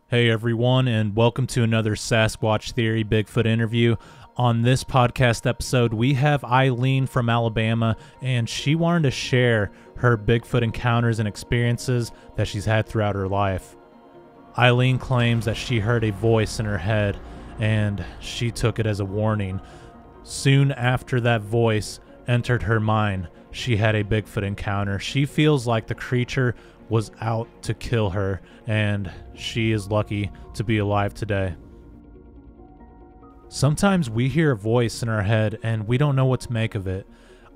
Hey everyone, and welcome to another Sasquatch Theory Bigfoot interview. On this podcast episode, we have Eileen from Alabama, and she wanted to share her Bigfoot encounters and experiences that she's had throughout her life. Eileen claims that she heard a voice in her head, and she took it as a warning. Soon after that voice entered her mind, she had a Bigfoot encounter. She feels like the creature was out to kill her, and she is lucky to be alive today. Sometimes we hear a voice in our head and we don't know what to make of it.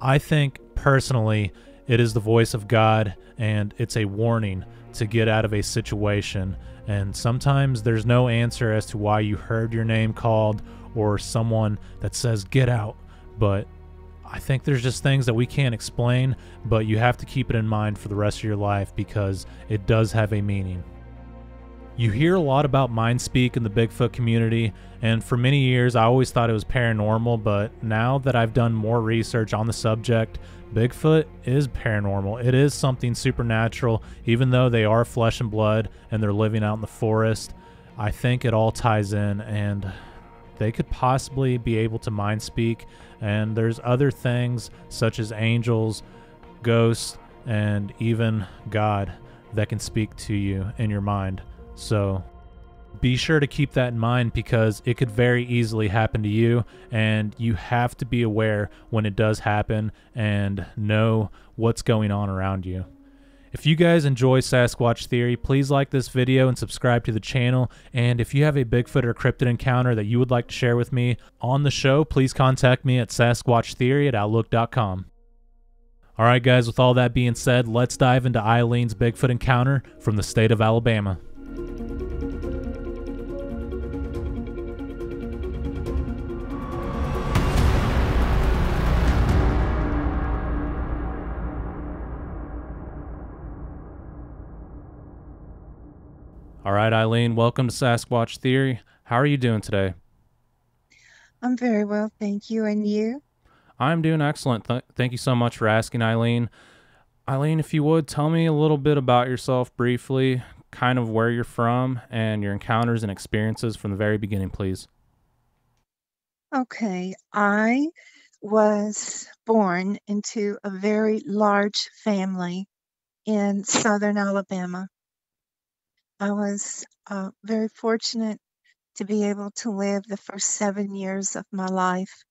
I think personally it is the voice of God, and it's a warning to get out of a situation. And sometimes there's no answer as to why you heard your name called or someone that says get out, but I think there's just things that we can't explain, but you have to keep it in mind for the rest of your life because it does have a meaning. You hear a lot about mind speak in the Bigfoot community, and for many years I always thought it was paranormal, but now that I've done more research on the subject, Bigfoot is paranormal. It is something supernatural, even though they are flesh and blood and they're living out in the forest. I think it all ties in, and they could possibly be able to mind speak, and there's other things such as angels, ghosts, and even God that can speak to you in your mind. So be sure to keep that in mind because it could very easily happen to you, and you have to be aware when it does happen and know what's going on around you. If you guys enjoy Sasquatch Theory, please like this video and subscribe to the channel. And if you have a Bigfoot or cryptid encounter that you would like to share with me on the show, please contact me at sasquatchtheory@outlook.com. Alright guys, with all that being said, let's dive into Eileen's Bigfoot encounter from the state of Alabama. All right, Eileen, welcome to Sasquatch Theory. How are you doing today? I'm very well, thank you. And you? I'm doing excellent. Thank you so much for asking, Eileen. Eileen, if you would, tell me a little bit about yourself briefly, kind of where you're from, and your encounters and experiences from the very beginning, please. Okay, I was born into a very large family in southern Alabama. I was very fortunate to be able to live the first 7 years of my life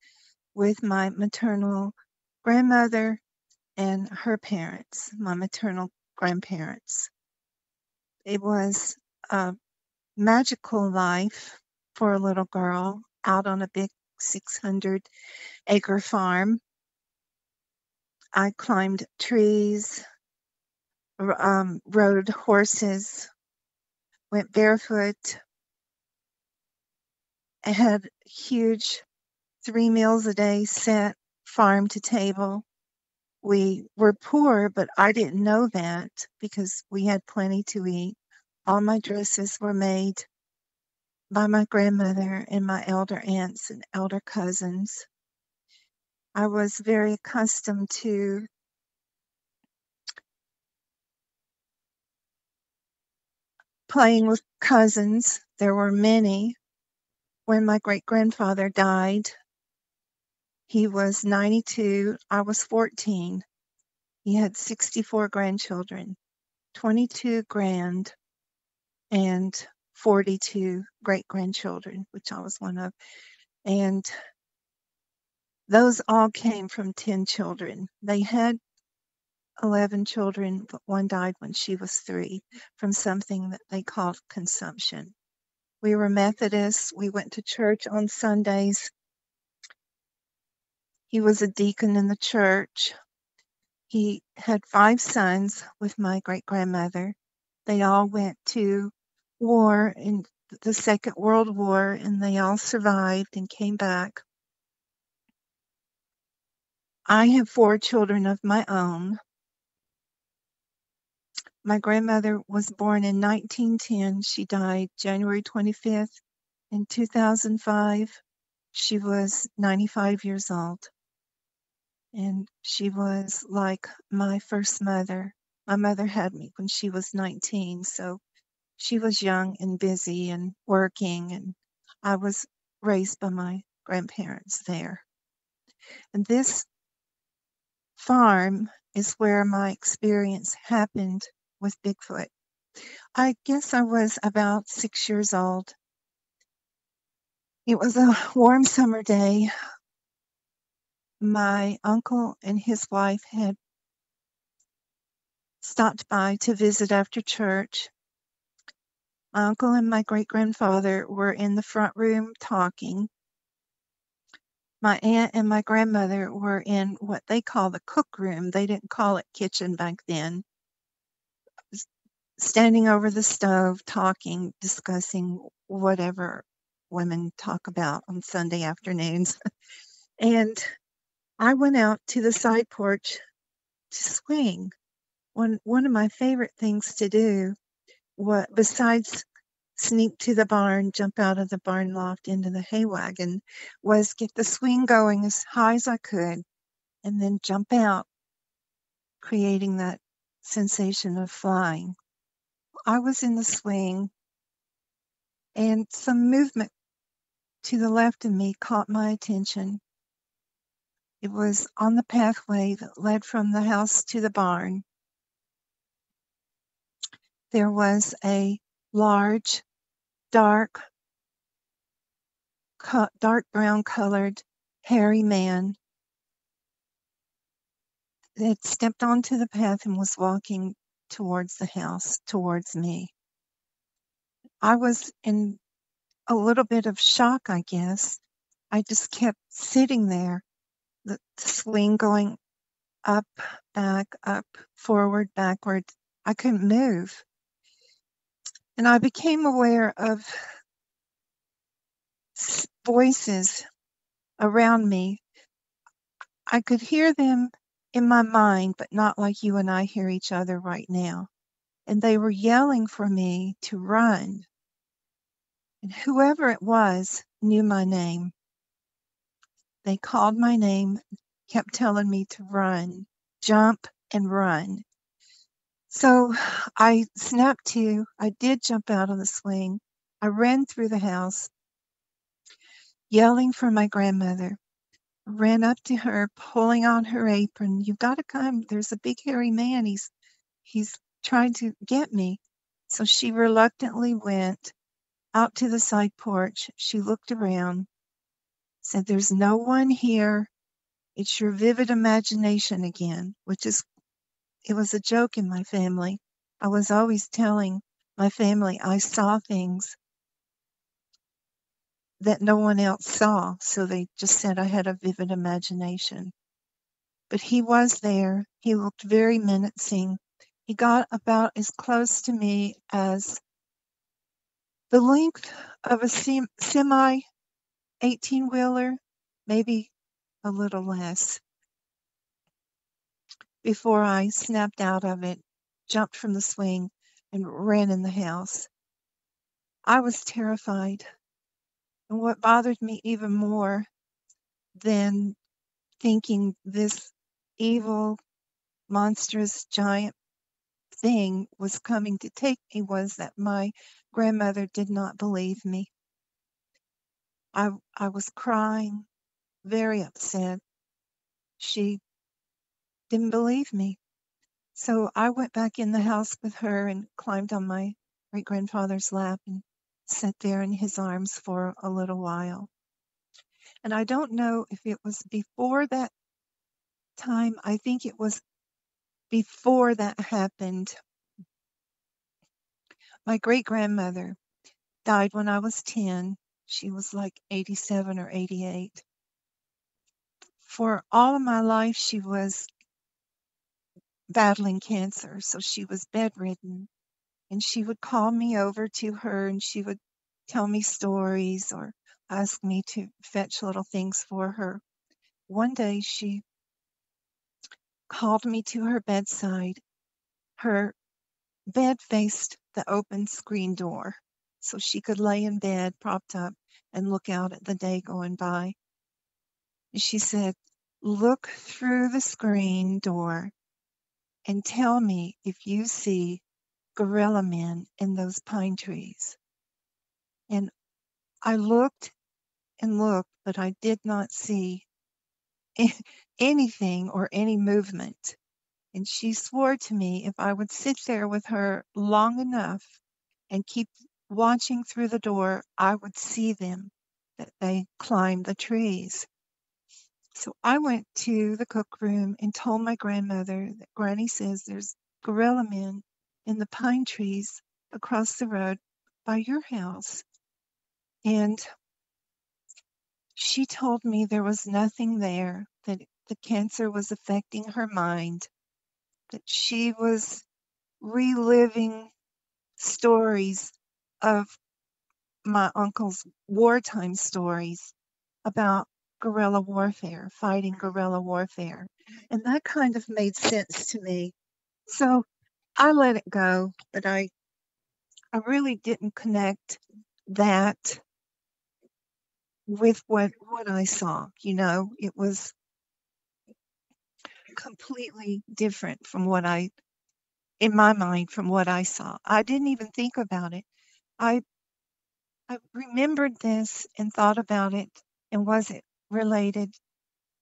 with my maternal grandmother and her parents, my maternal grandparents. It was a magical life for a little girl out on a big 600-acre farm. I climbed trees, rode horses, went barefoot. I had huge 3 meals a day set farm to table. We were poor, but I didn't know that because we had plenty to eat. All my dresses were made by my grandmother and my elder aunts and elder cousins. I was very accustomed to playing with cousins. There were many. When my great-grandfather died, he was 92, I was 14. He had 64 grandchildren, 22 grand and 42 great-grandchildren, which I was one of. And those all came from 10 children. They had 11 children, but one died when she was 3 from something that they called consumption. We were Methodists. We went to church on Sundays. He was a deacon in the church. He had 5 sons with my great-grandmother. They all went to war in the Second World War, and they all survived and came back. I have 4 children of my own. My grandmother was born in 1910. She died January 25th in 2005. She was 95 years old. And she was like my first mother. My mother had me when she was 19, so she was young and busy and working, and I was raised by my grandparents there. And this farm is where my experience happened with Bigfoot. I guess I was about 6 years old. It was a warm summer day. My uncle and his wife had stopped by to visit after church. My uncle and my great-grandfather were in the front room talking. My aunt and my grandmother were in what they call the cook room. They didn't call it kitchen back then. Standing over the stove, talking, discussing whatever women talk about on Sunday afternoons. And I went out to the side porch to swing. One of my favorite things to do, besides sneak to the barn, jump out of the barn loft into the hay wagon, was get the swing going as high as I could and then jump out, creating that sensation of flying. I was in the swing, and some movement to the left of me caught my attention. It was on the pathway that led from the house to the barn. There was a large, dark brown colored, hairy man that had stepped onto the path and was walking towards the house, towards me. I was in a little bit of shock, I guess. I just kept sitting there, the swing going up, back, up, forward, backward. I couldn't move. And I became aware of voices around me. I could hear them in my mind, but not like you and I hear each other right now. And they were yelling for me to run. And whoever it was knew my name. They called my name, kept telling me to run, jump and run. So I snapped to. I did jump out of the swing. I ran through the house, yelling for my grandmother. I ran up to her, pulling on her apron. You've got to come. There's a big hairy man. He's trying to get me. So she reluctantly went out to the side porch. She looked around, said, "There's no one here. It's your vivid imagination again," it was a joke in my family. I was always telling my family I saw things that no one else saw, so they just said I had a vivid imagination. But he was there. He looked very menacing. He got about as close to me as the length of a semi 18-wheeler, maybe a little less, before I snapped out of it, jumped from the swing, and ran in the house. I was terrified. And what bothered me even more than thinking this evil, monstrous, giant thing was coming to take me was that my grandmother did not believe me. I was crying, very upset. She didn't believe me. So I went back in the house with her and climbed on my great-grandfather's lap and sat there in his arms for a little while. And I don't know if it was before that time. I think it was before that happened. My great-grandmother died when I was 10. She was like 87 or 88. For all of my life, she was battling cancer, so she was bedridden. And she would call me over to her and she would tell me stories or ask me to fetch little things for her. One day she called me to her bedside. Her bed faced the open screen door, so she could lay in bed propped up and look out at the day going by. And she said, "Look through the screen door and tell me if you see gorilla men in those pine trees. And I looked and looked, but I did not see anything or any movement. And she swore to me if I would sit there with her long enough and keep watching through the door, I would see them, that they climbed the trees. So I went to the cook room and told my grandmother that Granny says there's gorilla men in the pine trees across the road by your house. And she told me there was nothing there, that the cancer was affecting her mind, that she was reliving stories of my uncle's wartime stories about guerrilla warfare, fighting guerrilla warfare. And that kind of made sense to me. So I let it go, but I really didn't connect that with what I saw. It was completely different from in my mind, from what I saw. I didn't even think about it. I I remembered this and thought about it, and was it related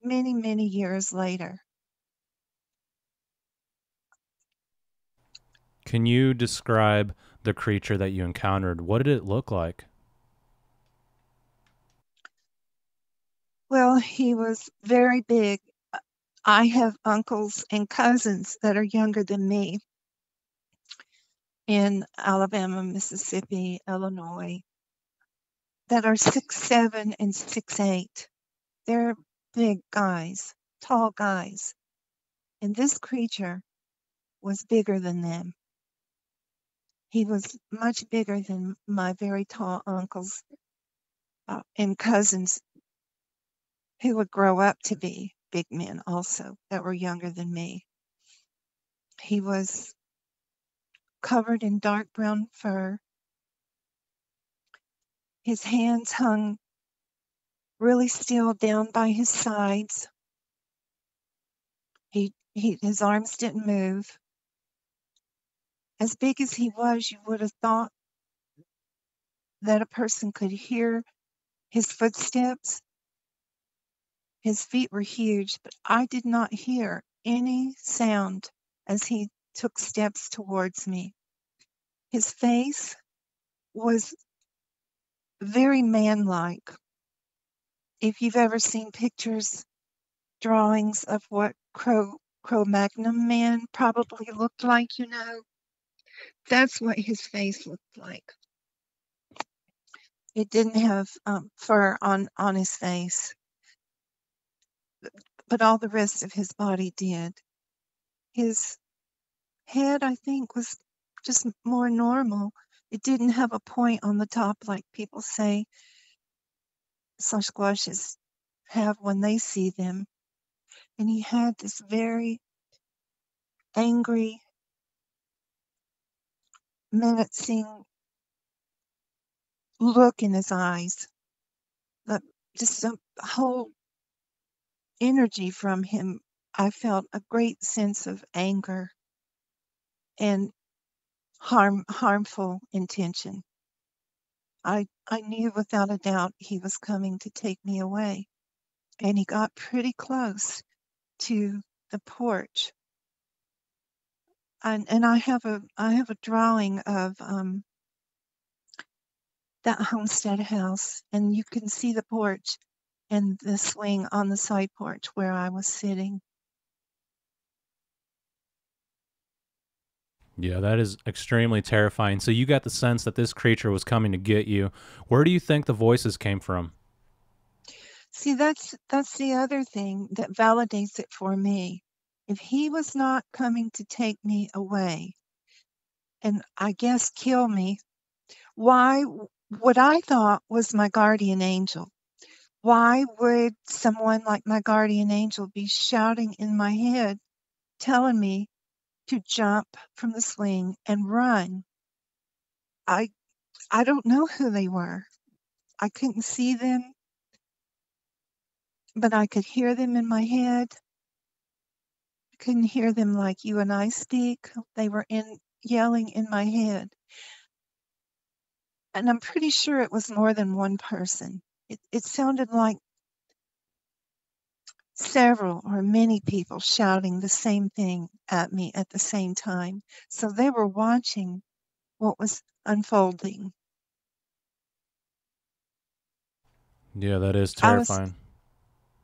many, many years later. Can you describe the creature that you encountered? What did it look like? Well, he was very big. I have uncles and cousins that are younger than me in Alabama, Mississippi, Illinois, that are 6'7" and 6'8". They're big guys, tall guys. And this creature was bigger than them. He was much bigger than my very tall uncles and cousins who would grow up to be big men also, that were younger than me. He was covered in dark brown fur. His hands hung really still down by his sides. His arms didn't move. As big as he was, you would have thought that a person could hear his footsteps. His feet were huge, but I did not hear any sound as he took steps towards me. His face was very man-like. If you've ever seen pictures, drawings of what Cro-Magnon man probably looked like, that's what his face looked like. It didn't have fur on his face, but all the rest of his body did. His head, I think, was just more normal. It didn't have a point on the top like people say Sasquatches have when they see them. And he had this very angry, menacing look in his eyes. Just a whole energy from him. I felt a great sense of anger and harmful intention. I knew without a doubt he was coming to take me away. And he got pretty close to the porch. And I have a drawing of that homestead house, and you can see the porch and the swing on the side porch where I was sitting. Yeah, that is extremely terrifying. So you got the sense that this creature was coming to get you. Where do you think the voices came from? See, that's the other thing that validates it for me. If he was not coming to take me away and I guess kill me, why what I thought was my guardian angel? Why would someone like my guardian angel be shouting in my head, telling me to jump from the swing and run? I don't know who they were. I couldn't see them, but I could hear them in my head couldn't hear them like you and I speak. They were yelling in my head. And I'm pretty sure it was more than one person. It sounded like several or many people shouting the same thing at me at the same time. So they were watching what was unfolding. Yeah, that is I was terrifying.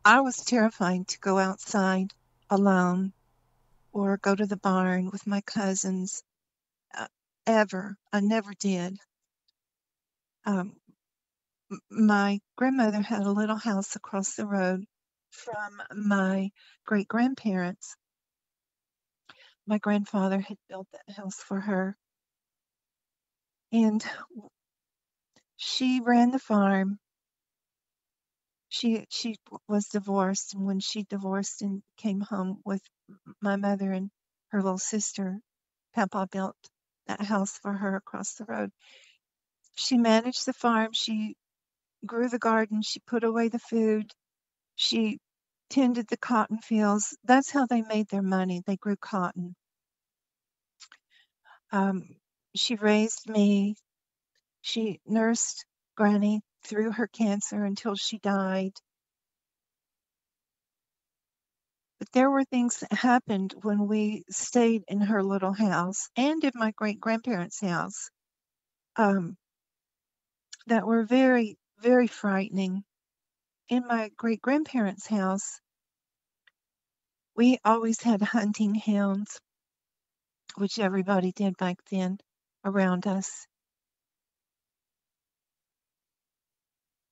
I was terrified to go outside alone or go to the barn with my cousins uh, ever. I never did. Um, my grandmother had a little house across the road from my great grandparents. My grandfather had built that house for her, and she ran the farm. She was divorced, and when she divorced and came home with my mother and her little sister, Papa built that house for her across the road. She managed the farm. She grew the garden. She put away the food. She tended the cotton fields. That's how they made their money. They grew cotton. Um, she raised me. She nursed Granny through her cancer until she died. But there were things that happened when we stayed in her little house and in my great grandparents' house um, that were very, very frightening. In my great grandparents' house, we always had hunting hounds, which everybody did back then around us.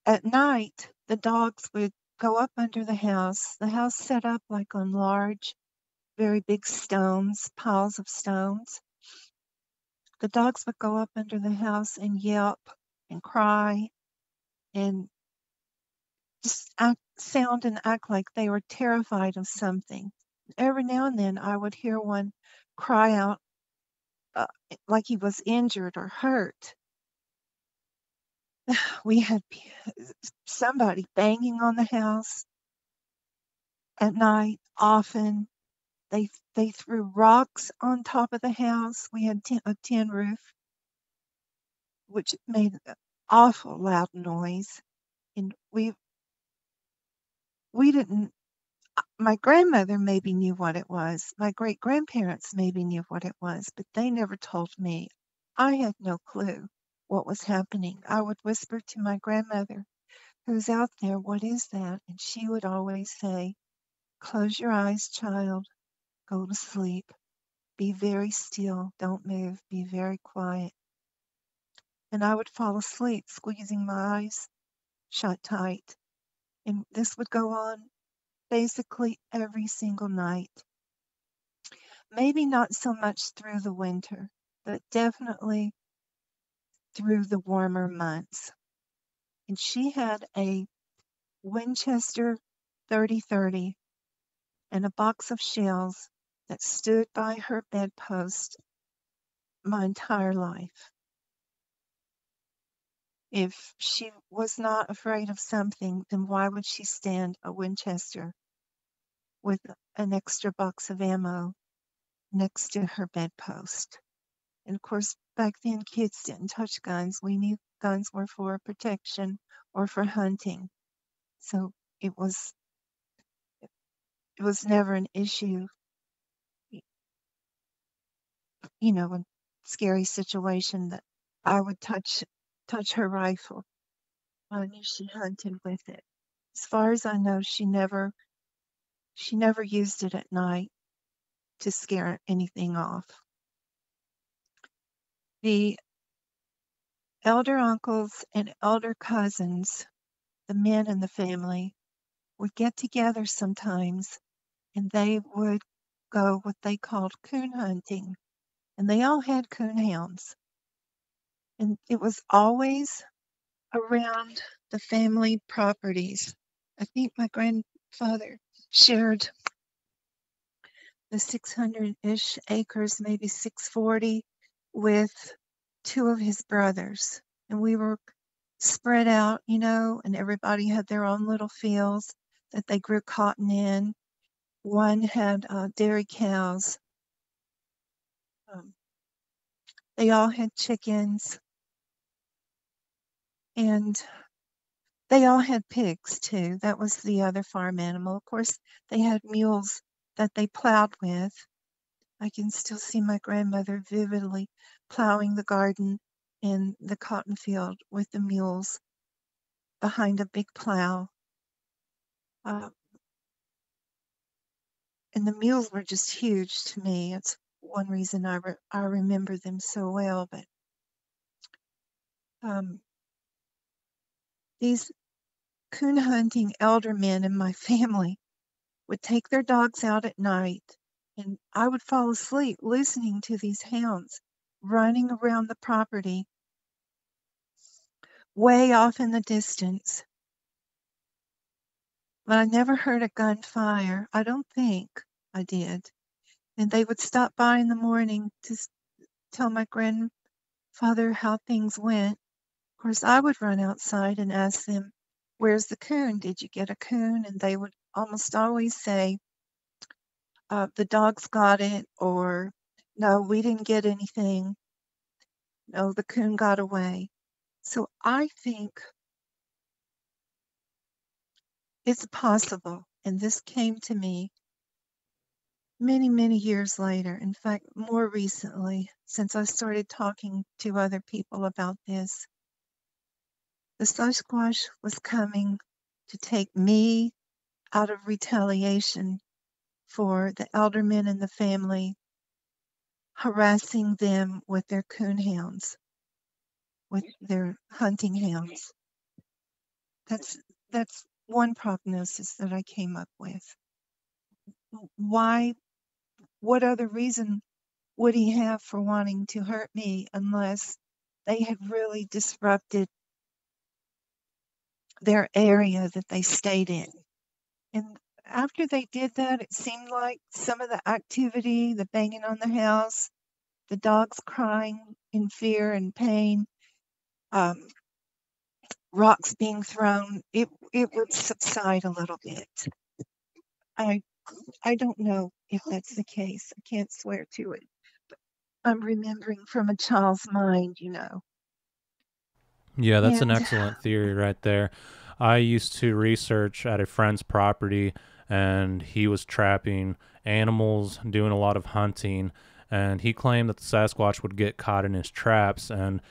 At night, the dogs would go up under the house set up like on large, very big stones, piles of stones. The dogs would go up under the house and yelp and cry and just sound and act like they were terrified of something. Every now and then I would hear one cry out uh, like he was injured or hurt. We had somebody banging on the house at night often. They threw rocks on top of the house. We had a tin roof, which made an awful loud noise. And we didn't. My grandmother maybe knew what it was. My great grandparents maybe knew what it was, but they never told me. I had no clue what was happening. I would whisper to my grandmother, "Who's out there? What is that?" And she would always say, "Close your eyes, child. Go to sleep. Be very still. Don't move. Be very quiet." And I would fall asleep, squeezing my eyes shut tight. And this would go on basically every single night. Maybe not so much through the winter, but definitely through the warmer months. And she had a Winchester 30-30 and a box of shells that stood by her bedpost my entire life. If she was not afraid of something, then why would she stand a Winchester with an extra box of ammo next to her bedpost? And of course, back then kids didn't touch guns. We knew guns were for protection or for hunting. So it was never an issue, a scary situation that I would touch her rifle. I knew she hunted with it. As far as I know, she never used it at night to scare anything off. The elder uncles and elder cousins, the men in the family, would get together sometimes and they would go what they called coon hunting. And they all had coon hounds. And it was always around the family properties. I think my grandfather shared the 600-ish acres, maybe 640, with two of his brothers. And we were spread out, and everybody had their own little fields that they grew cotton in. One had dairy cows. Um, they all had chickens, and they all had pigs too. That was the other farm animal. Of course, they had mules that they plowed with. I can still see my grandmother vividly plowing the garden in the cotton field with the mules behind a big plow. Uh, and the mules were just huge to me. It's one reason I remember them so well. But um, these coon hunting elder men in my family would take their dogs out at night, and I would fall asleep listening to these hounds running around the property way off in the distance. But I never heard a gun fire. I don't think I did. And they would stop by in the morning to tell my grandfather how things went. Of course, I would run outside and ask them, "Where's the coon? Did you get a coon?" And they would almost always say, "The dogs got it," or "No, we didn't get anything. No, the coon got away." So I think it's possible, and this came to me many, many years later. In fact, more recently, since I started talking to other people about this, the Sasquatch was coming to take me out of retaliation for the elder men in the family harassing them with their coon hounds, with their hunting hounds. That's one prognosis that I came up with. Why? What other reason would he have for wanting to hurt me unless they had really disrupted their area that they stayed in? And after they did that, it seemed like some of the activity, the banging on the house, the dogs crying in fear and pain, um, rocks being thrown, it would subside a little bit. I I don't know if that's the case. I can't swear to it. I'm remembering from a child's mind. Yeah, that's an And excellent theory right there. I used to research at a friend's property, and he was trapping animals, doing a lot of hunting, and he claimed that the Sasquatch would get caught in his traps. And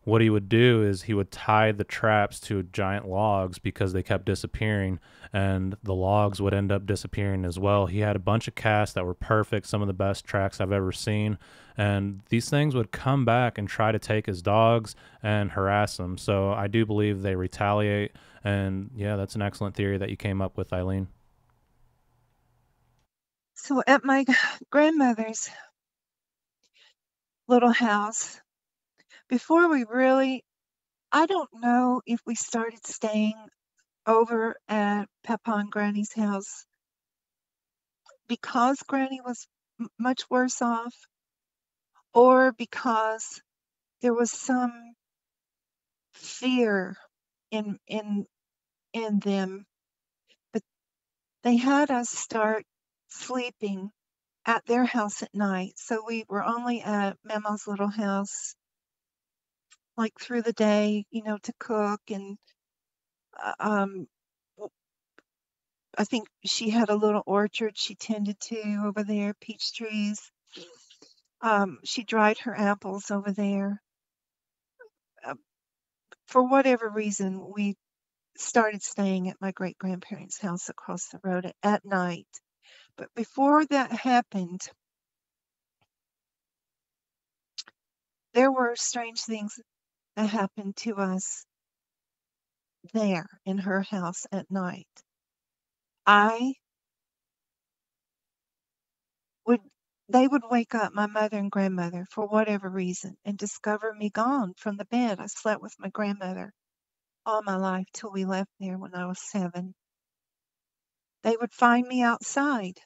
what he would do is he would tie the traps to giant logs because they kept disappearing, and the logs would end up disappearing as well. He had a bunch of casts that were perfect, some of the best tracks I've ever seen, and these things would come back and try to take his dogs and harass him. So I do believe they retaliate, and yeah, that's an excellent theory that you came up with, Eileen. so at my grandmother's little house, before we really, I don't know if we started staying over at Papa and Granny's house because Granny was much worse off, or because there was some fear in them. But they had us start sleeping at their house at night, so we were only at Mama's little house like through the day, to cook. And um, I think she had a little orchard she tended to over there, peach trees. She dried her apples over there. Uh, for whatever reason, we started staying at my great grandparents' house across the road at night. But before that happened, there were strange things that happened to us there in her house at night. I would They would wake up, my mother and grandmother, for whatever reason, and discover me gone from the bed. I slept with my grandmother all my life till we left there when I was 7. They would find me outside,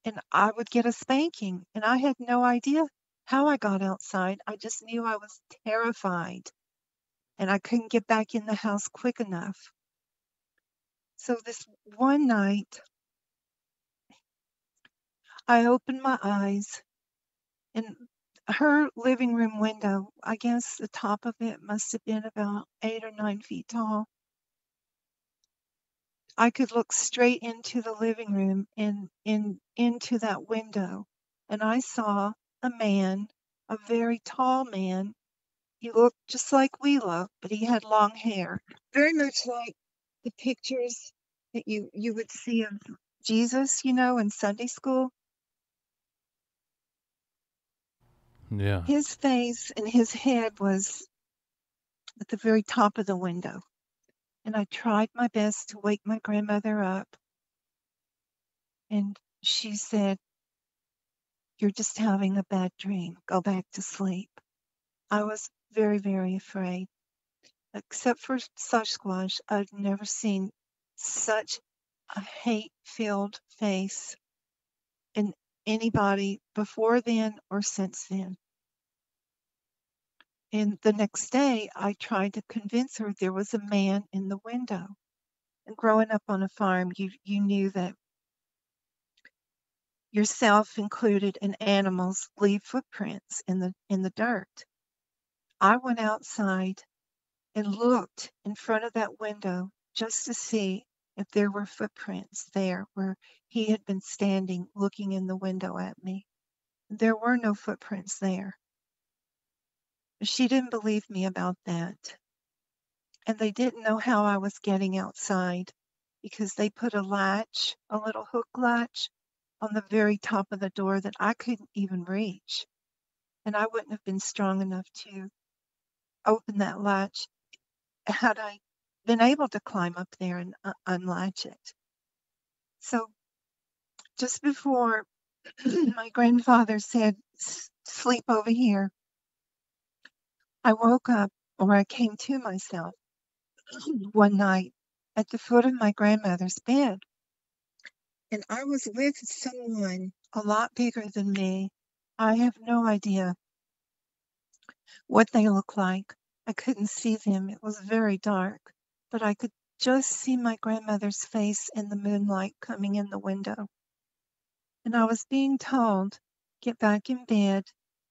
and I would get a spanking, and I had no idea how I got outside. I just knew I was terrified, and I couldn't get back in the house quick enough. So this one night, I opened my eyes, and her living room window, I guess the top of it must have been about 8 or 9 feet tall. I could look straight into the living room and into that window, and I saw a man, a very tall man. He looked just like we look, but he had long hair, very much like the pictures that you would see of Jesus, in Sunday school. Yeah. His face and his head was at the very top of the window, and I tried my best to wake my grandmother up, and she said, "You're just having a bad dream. Go back to sleep." I was very, very afraid. Except for Sasquatch, I've never seen such a hate-filled face in anybody before then or since then. And the next day, I tried to convince her there was a man in the window. And growing up on a farm, you knew that yourself included and animals leave footprints in the dirt. I went outside and looked in front of that window just to see if there were footprints there where he had been standing looking in the window at me. There were no footprints there. She didn't believe me about that. And they didn't know how I was getting outside because they put a latch, a little hook latch, on the very top of the door that I couldn't even reach. And I wouldn't have been strong enough to open that latch had I been able to climb up there and unlatch it. So just before my grandfather said, "Sleep over here," I woke up, or I came to myself one night at the foot of my grandmother's bed. And I was with someone a lot bigger than me. I have no idea what they look like. I couldn't see them. It was very dark, but I could just see my grandmother's face in the moonlight coming in the window. And I was being told, "Get back in bed,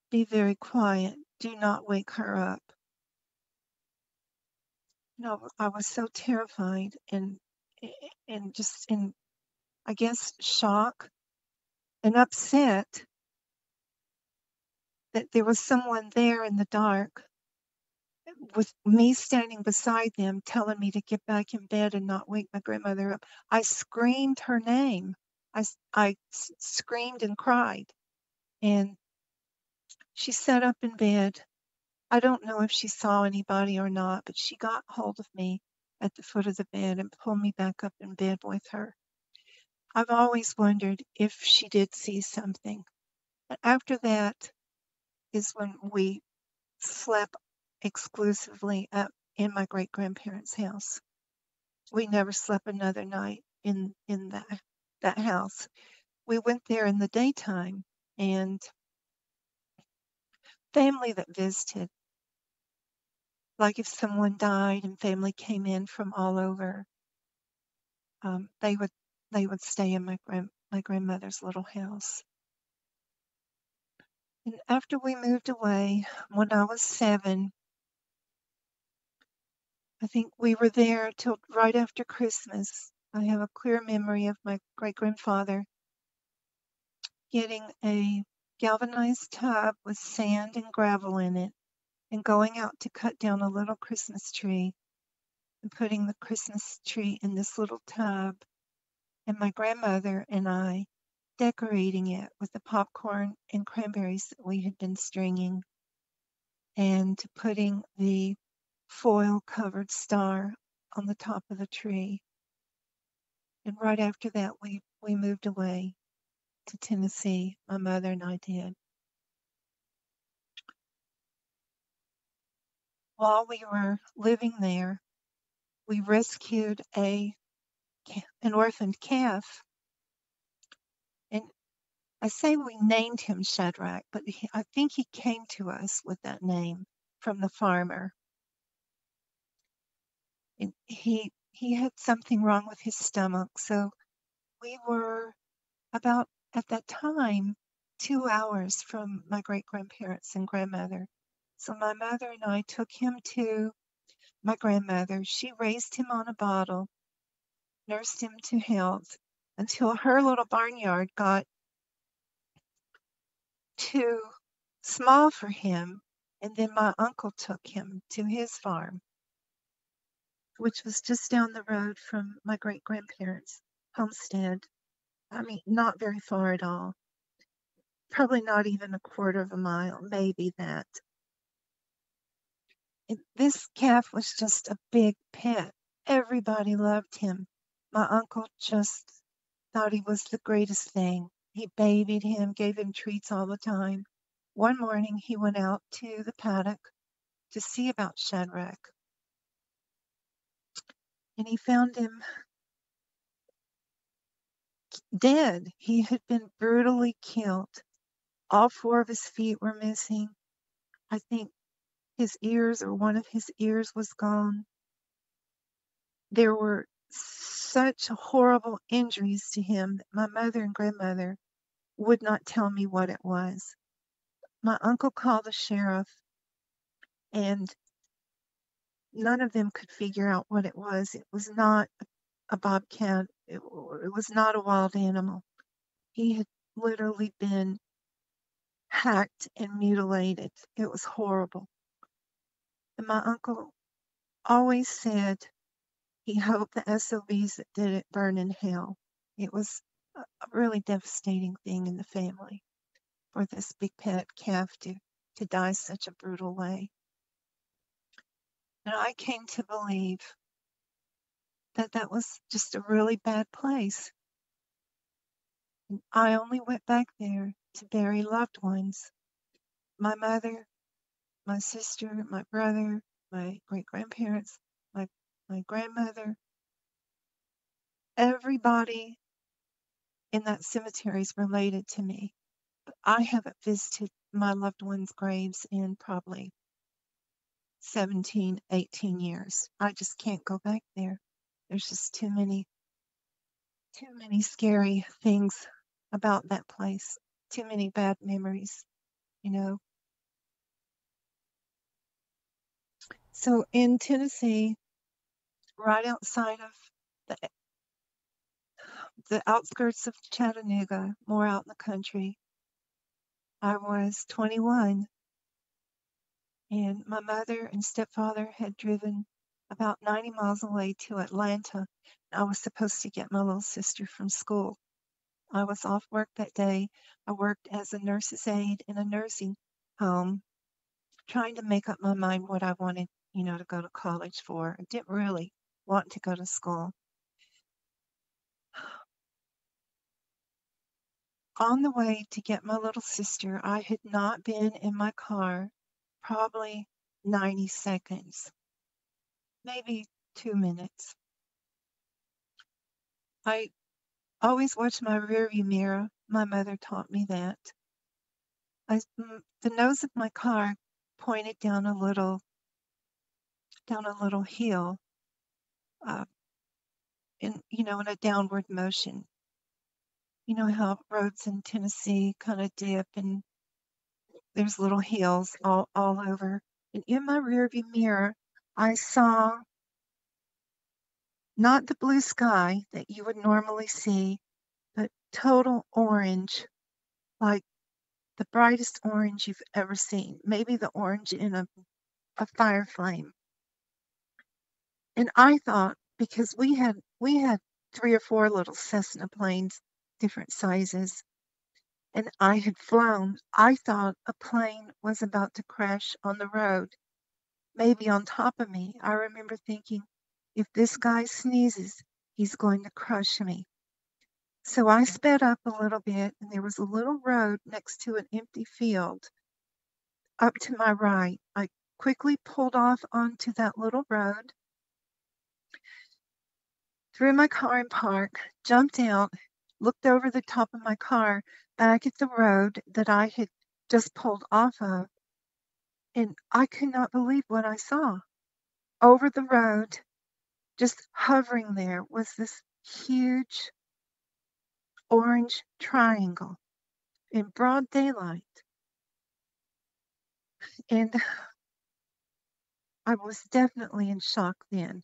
be very quiet, do not wake her up." I was so terrified and just in, I guess, shock and upset that there was someone there in the dark with me standing beside them telling me to get back in bed and not wake my grandmother up. I screamed her name. I screamed and cried. And she sat up in bed. I don't know if she saw anybody or not, but she got hold of me at the foot of the bed and pulled me back up in bed with her. I've always wondered if she did see something. After that is when we slept exclusively up in my great-grandparents' house. We never slept another night in that house. We went there in the daytime, and family that visited, like if someone died and family came in from all over, they would stay in my grandmother's little house. And after we moved away, when I was 7, I think we were there till right after Christmas. I have a clear memory of my great-grandfather getting a galvanized tub with sand and gravel in it and going out to cut down a little Christmas tree and putting the Christmas tree in this little tub, and my grandmother and I decorating it with the popcorn and cranberries that we had been stringing, and putting the foil-covered star on the top of the tree. And right after that, we moved away to Tennessee. My mother and I did. While we were living there, we rescued an orphaned calf. And I say we named him Shadrach, but I think he came to us with that name from the farmer. And he had something wrong with his stomach, so we were about at that time 2 hours from my great grandparents and grandmother. So my mother and I took him to my grandmother. She raised him on a bottle, nursed him to health until her little barnyard got too small for him. And then my uncle took him to his farm, which was just down the road from my great grandparents' homestead. I mean, not very far at all. Probably not even a quarter of a mile, maybe that. This calf was just a big pet. Everybody loved him. My uncle just thought he was the greatest thing. He babied him, gave him treats all the time. One morning he went out to the paddock to see about Shadrach, and he found him dead. He had been brutally killed. All four of his feet were missing. I think his ears or one of his ears was gone. There were such horrible injuries to him that my mother and grandmother would not tell me what it was. My uncle called the sheriff, and none of them could figure out what it was. It was not a bobcat. It was not a wild animal. He had literally been hacked and mutilated. It was horrible. And my uncle always said he hoped the SOBs that did it burn in hell. It was a really devastating thing in the family for this big pet calf to die such a brutal way. And I came to believe that that was just a really bad place. And I only went back there to bury loved ones. My mother, my sister, my brother, my great grandparents, my grandmother, everybody in that cemetery is related to me. But I haven't visited my loved ones' graves in probably 17, 18 years. I just can't go back there. There's just too many scary things about that place. Too many bad memories, you know. So in Tennessee, right outside of the outskirts of Chattanooga, more out in the country, I was 21, and my mother and stepfather had driven about 90 miles away to Atlanta. I was supposed to get my little sister from school. I was off work that day. I worked as a nurse's aide in a nursing home, trying to make up my mind what I wanted, to go to college for. I didn't really want to go to school. On the way to get my little sister, I had not been in my car probably 90 seconds, maybe 2 minutes. I always watch my rearview mirror. My mother taught me that. The nose of my car pointed down a little hill, in a downward motion. You know how roads in Tennessee kind of dip and there's little hills all over. And in my rearview mirror, I saw not the blue sky that you would normally see, but total orange, like the brightest orange you've ever seen. Maybe the orange in a fire flame. And I thought, because we had 3 or 4 little Cessna planes, different sizes, and I had flown, I thought a plane was about to crash on the road, maybe on top of me. I remember thinking, if this guy sneezes, he's going to crush me. So I sped up a little bit, and there was a little road next to an empty field up to my right. I quickly pulled off onto that little road, threw my car in park, jumped out, looked over the top of my car back at the road that I had just pulled off of, and I could not believe what I saw. Over the road, just hovering there, was this huge orange triangle in broad daylight. And I was definitely in shock then.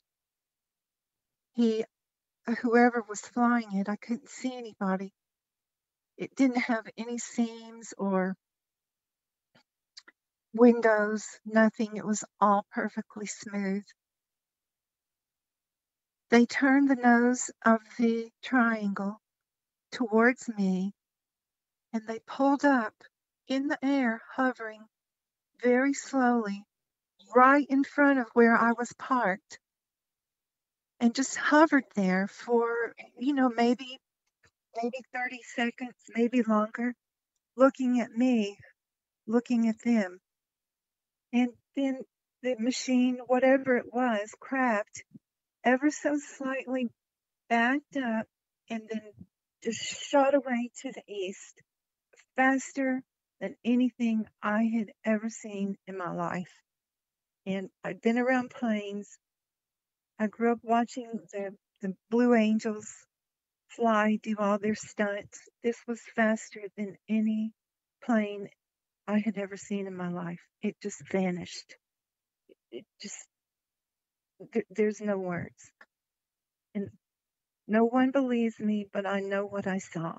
Whoever was flying it, I couldn't see anybody. It didn't have any seams or windows, nothing. It was all perfectly smooth. They turned the nose of the triangle towards me, and they pulled up in the air, hovering very slowly right in front of where I was parked, and just hovered there for, maybe 30 seconds, maybe longer, looking at me, looking at them. And then the machine, whatever it was, crabbed ever so slightly, backed up, and then just shot away to the east faster than anything I had ever seen in my life. And I'd been around planes. I grew up watching the Blue Angels fly, do all their stunts. This was faster than any plane I had ever seen in my life. It just vanished. It just, there's no words. And no one believes me, but I know what I saw.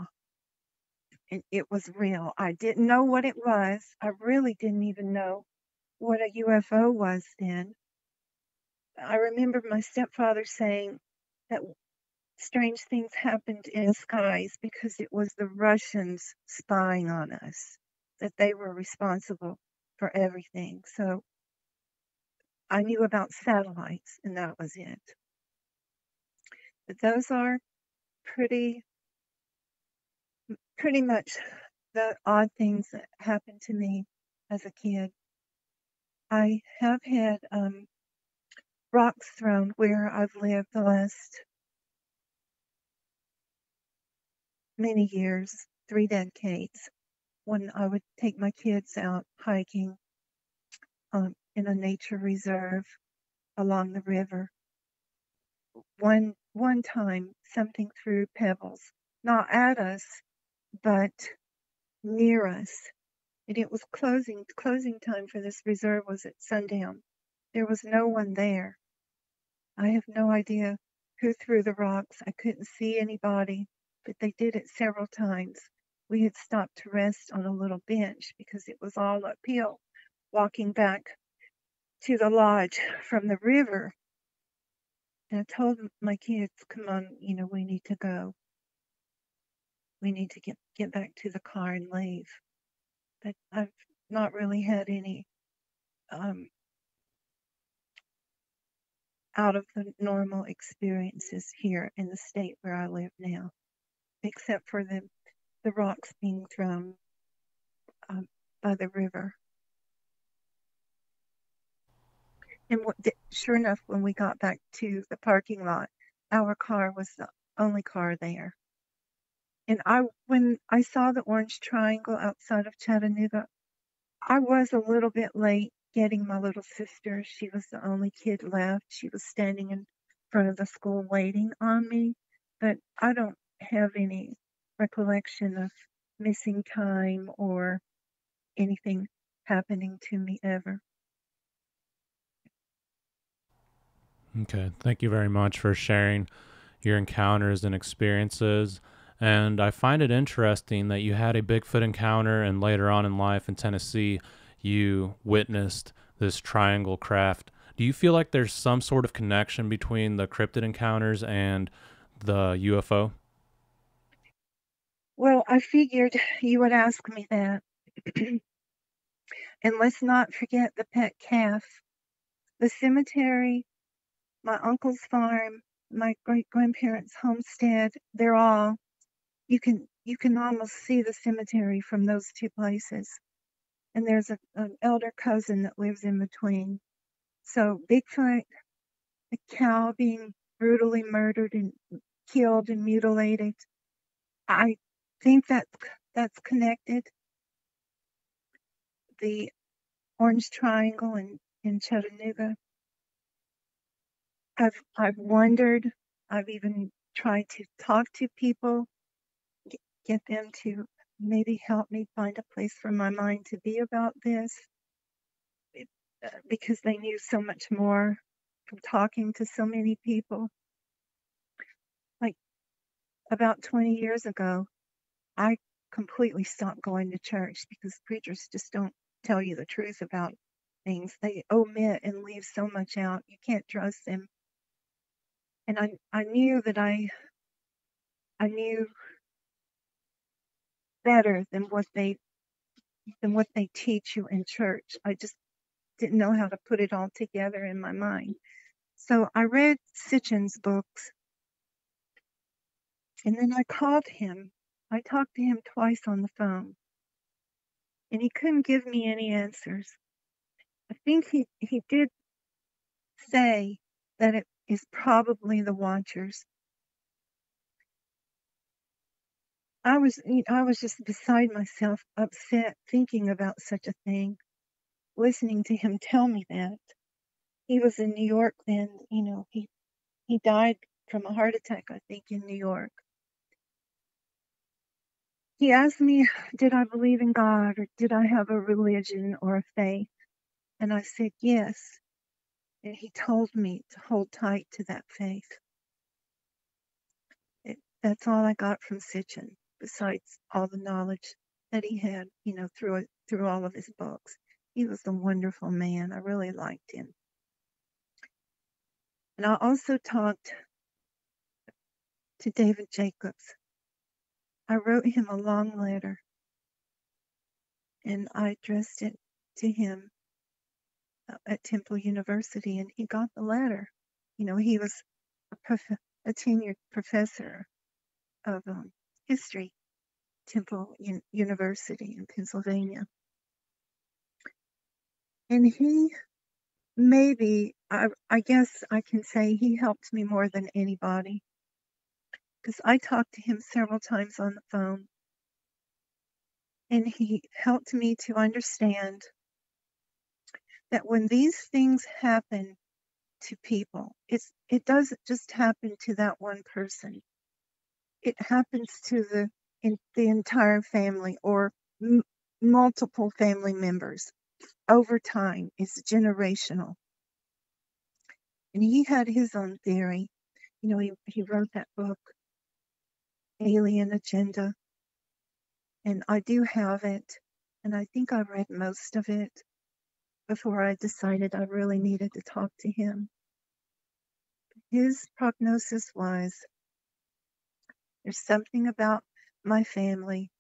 And it was real. I didn't know what it was. I really didn't even know what a UFO was then. I remember my stepfather saying that strange things happened in the skies because it was the Russians spying on us, that they were responsible for everything. So I knew about satellites, and that was it. But those are pretty much the odd things that happened to me as a kid. I have had rocks thrown where I've lived the last many years, 3 decades, when I would take my kids out hiking in a nature reserve along the river. One time, something threw pebbles, not at us, but near us. And it was closing time for this reserve was at sundown. There was no one there. I have no idea who threw the rocks. I couldn't see anybody, but they did it several times. We had stopped to rest on a little bench because it was all uphill, walking back to the lodge from the river. And I told my kids, come on, we need to go. We need to get back to the car and leave. But I've not really had any out of the normal experiences here in the state where I live now, except for the rocks being thrown by the river. And sure enough, when we got back to the parking lot, our car was the only car there. And when I saw the orange triangle outside of Chattanooga, I was a little bit late getting my little sister. She was the only kid left. She was standing in front of the school waiting on me. But I don't have any recollection of missing time or anything happening to me ever. Okay, thank you very much for sharing your encounters and experiences. And I find it interesting that you had a Bigfoot encounter and later on in life in Tennessee, you witnessed this triangle craft. Do you feel like there's some sort of connection between the cryptid encounters and the UFO? Well, I figured you would ask me that. And let's not forget the pet calf. The cemetery, my uncle's farm, my great-grandparents' homestead, you can almost see the cemetery from those two places. And there's an elder cousin that lives in between. So Bigfoot, a cow being brutally murdered and killed and mutilated, I think that's connected. The Orange Triangle in Chattanooga. I've wondered. I've even tried to talk to people, get them to maybe help me find a place for my mind to be about this, because they knew so much more from talking to so many people. Like about 20 years ago, I completely stopped going to church because preachers just don't tell you the truth about things. They omit and leave so much out. You can't trust them. And I knew that I knew better than what they teach you in church. I just didn't know how to put it all together in my mind. So I read Sitchin's books, and then I called him. I talked to him twice on the phone, and he couldn't give me any answers. I think he did say that it is probably the Watchers. I was just beside myself, upset, thinking about such a thing, listening to him tell me that. He was in New York then, he died from a heart attack, I think, in New York. He asked me, did I believe in God, or did I have a religion or a faith? And I said yes. And he told me to hold tight to that faith. That's all I got from Sitchin, besides all the knowledge that he had, through all of his books. He was a wonderful man. I really liked him. And I also talked to David Jacobs. I wrote him a long letter, and I addressed it to him at Temple University, and he got the letter. He was a tenured professor of history, Temple University in Pennsylvania. And he I guess I can say he helped me more than anybody, because I talked to him several times on the phone, and he helped me to understand that when these things happen to people, it doesn't just happen to that one person. It happens to the entire family, or multiple family members over time. It's generational. And he had his own theory. He wrote that book, Alien Agenda, and I do have it, and I think I read most of it before I decided I really needed to talk to him. His prognosis was, there's something about my family,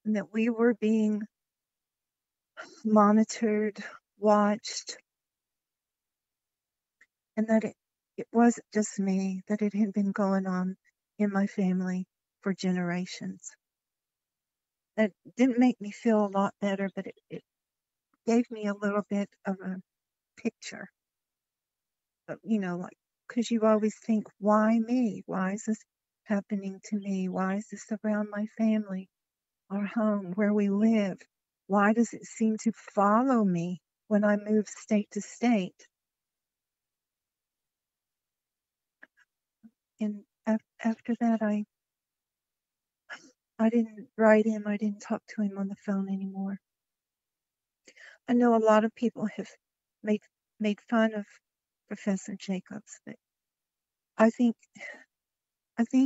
and that we were being monitored, watched, and that it wasn't just me, that it had been going on in my family for generations. That didn't make me feel a lot better, but it gave me a little bit of a picture. But, because you always think, why me? Why is this happening to me? Why is this around my family, our home, where we live? Why does it seem to follow me when I move state to state? And after that, I didn't write him. I didn't talk to him on the phone anymore. I know a lot of people have made fun of Professor Jacobs, but I think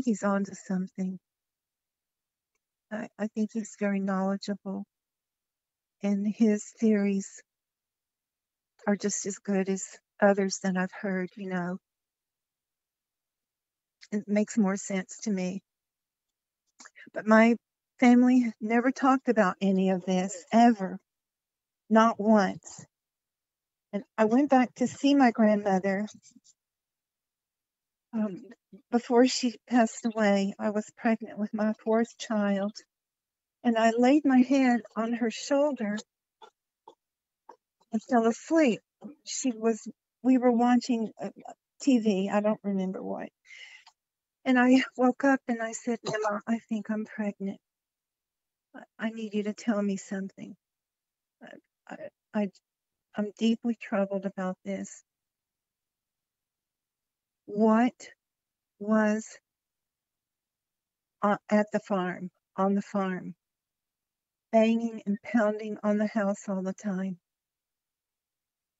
he's onto something. I think he's very knowledgeable, and his theories are just as good as others that I've heard. It makes more sense to me. But my family never talked about any of this, ever. Not once. And I went back to see my grandmother before she passed away. I was pregnant with my fourth child, and I laid my head on her shoulder and fell asleep. We were watching TV. I don't remember what. And I woke up and I said, Emma, I think I'm pregnant. I need you to tell me something. I'm deeply troubled about this. What was at the farm, on the farm, banging and pounding on the house all the time.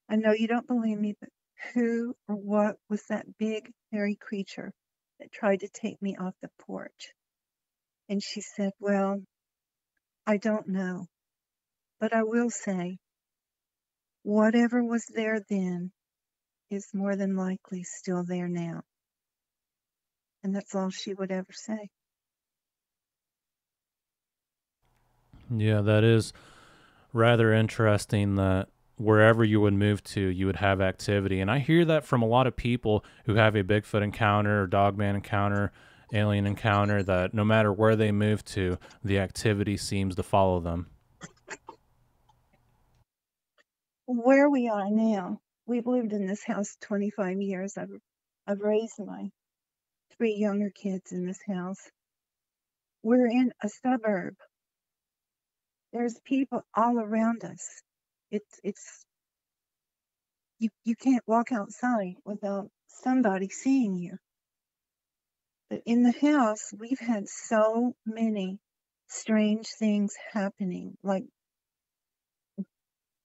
I know you don't believe me, but who or what was that big, hairy creature that tried to take me off the porch? And she said, well, I don't know, but I will say, whatever was there then is more than likely still there now. And that's all she would ever say. Yeah, that is rather interesting that wherever you would move to, you would have activity. And I hear that from a lot of people who have a Bigfoot encounter or dogman encounter, alien encounter, that no matter where they move to, the activity seems to follow them. Where we are now, we've lived in this house 25 years. I've raised my 3 younger kids in this house. We're in a suburb. There's people all around us. It's you can't walk outside without somebody seeing you. But in the house, we've had so many strange things happening, like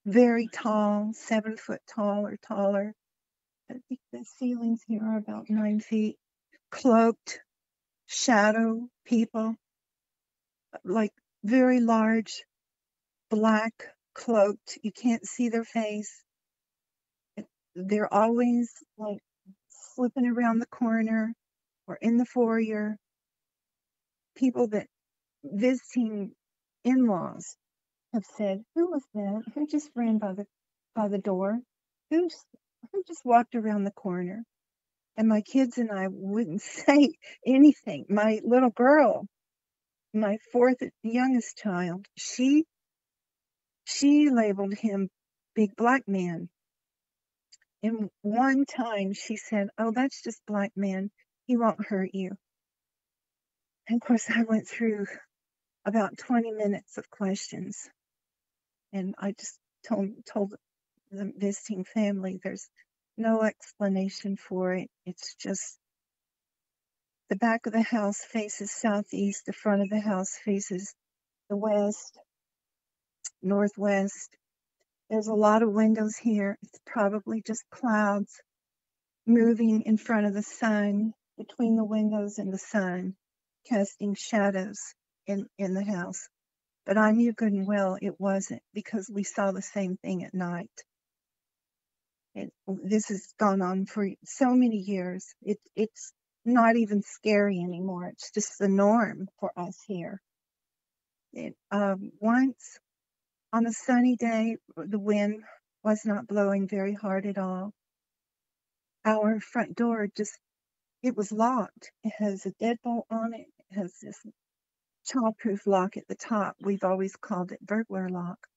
very tall, 7 foot tall or taller. I think the ceilings here are about 9 feet. Cloaked, shadow people, like very large, black, cloaked. You can't see their face. They're always like slipping around the corner or in the foyer. People that visiting in-laws have said, "Who was that? Who just ran by the door? Who just walked around the corner?" And my kids and I wouldn't say anything. My little girl, my 4th youngest child, she labeled him Big Black Man. And one time she said, "Oh, that's just Black Man. He won't hurt you." And of course, I went through about 20 minutes of questions. And I just told the visiting family there's no explanation for it. It's just the back of the house faces southeast, the front of the house faces the west, northwest. There's a lot of windows here. It's probably just clouds moving in front of the sun, between the windows and the sun, casting shadows in the house. But I knew good and well it wasn't, because we saw the same thing at night. This has gone on for so many years. It's not even scary anymore. It's just the norm for us here. Once on a sunny day, the wind was not blowing very hard at all. Our front door it was locked. It has a deadbolt on it. It has this childproof lock at the top. We've always called it burglar lock.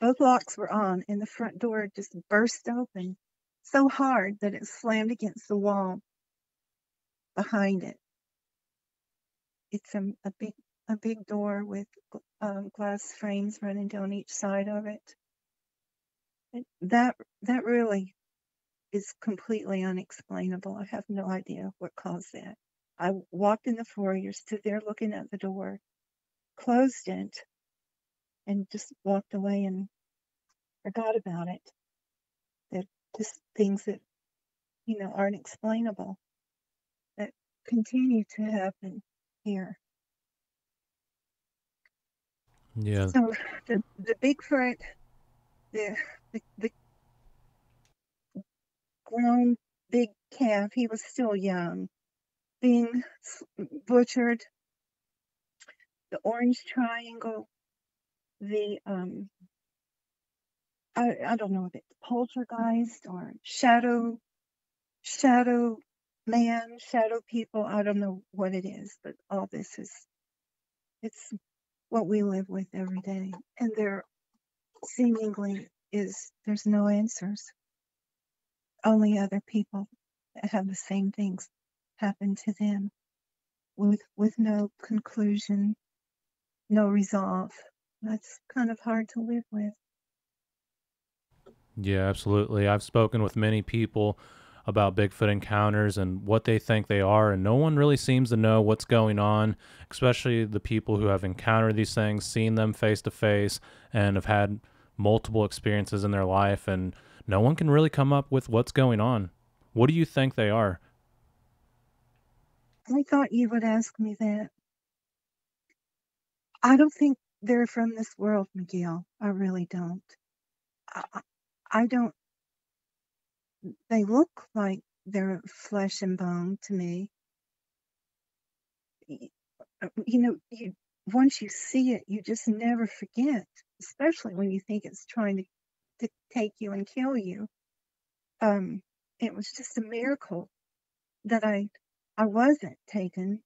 Both locks were on, and the front door just burst open so hard that it slammed against the wall behind it. It's a big door with glass frames running down each side of it. That really is completely unexplainable. I have no idea what caused that. I walked in the foyer, stood there looking at the door, closed it, and just walked away and forgot about it. That just things that aren't explainable that continue to happen here. Yeah. So the Bigfoot, the grown big calf, he was still young, being butchered. The orange triangle, the I don't know if it's poltergeist or shadow man, shadow people. I don't know what it is, but all this it's what we live with every day. And there seemingly there's no answers. Only other people that have the same things happen to them with no conclusion, no resolve. That's kind of hard to live with. Yeah, absolutely. I've spoken with many people about Bigfoot encounters and what they think they are, and no one really seems to know what's going on, especially the people who have encountered these things, seen them face to face, and have had multiple experiences in their life, and no one can really come up with what's going on. What do you think they are? I thought you would ask me that. I don't think they're from this world, Miguel. I really don't. I, I don't. They look like they're flesh and bone to me. You know, once you see it, you just never forget, especially when you think it's trying to take you and kill you. It was just a miracle that I wasn't taken,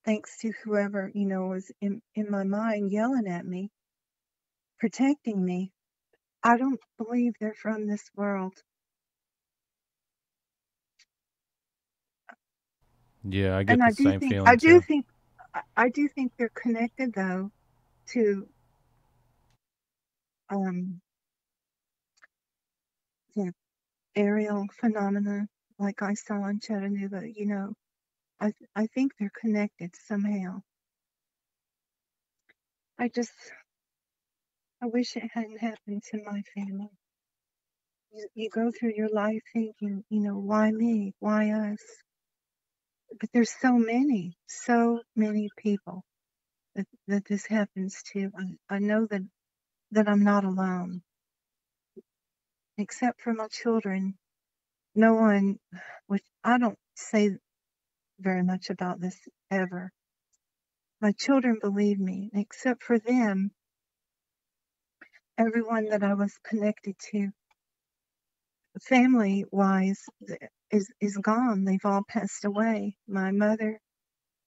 thanks to whoever, was in my mind yelling at me, protecting me. I don't believe they're from this world. Yeah, I get And the I do same think feeling too. I do think they're connected though to um the aerial phenomena like I saw in Chattanooga. I think they're connected somehow. I wish it hadn't happened to my family. You go through your life thinking, why me? Why us? But there's so many people that this happens to. I know that I'm not alone. Except for my children, no one, which I don't say very much about this ever. My children believe me. Except for them, everyone that I was connected to, family wise, is gone. They've all passed away. My mother,